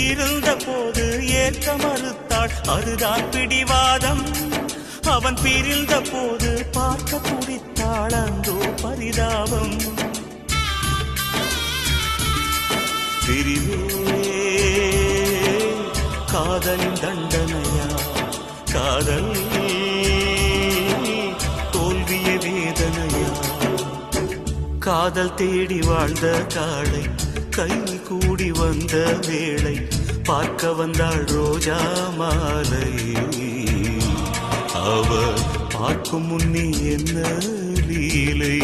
இருந்த போது ஏற்க மறுத்தாள், அதுதான் பிடிவாதம். அவன் பிரிந்த போது பார்க்க துடித்தாள், அந்தோ பரிதாபம். பிரிவே காதலின் தண்டனையா, காதல் தோல்விய வேதனையா. காதல் தேடி வாழ்ந்த காளை கை கூடி வந்த வேளை, பார்க்க வந்தாள் ரோஜா மாலை. அவ பார்க்கும் முன்னே என்ன லீலை.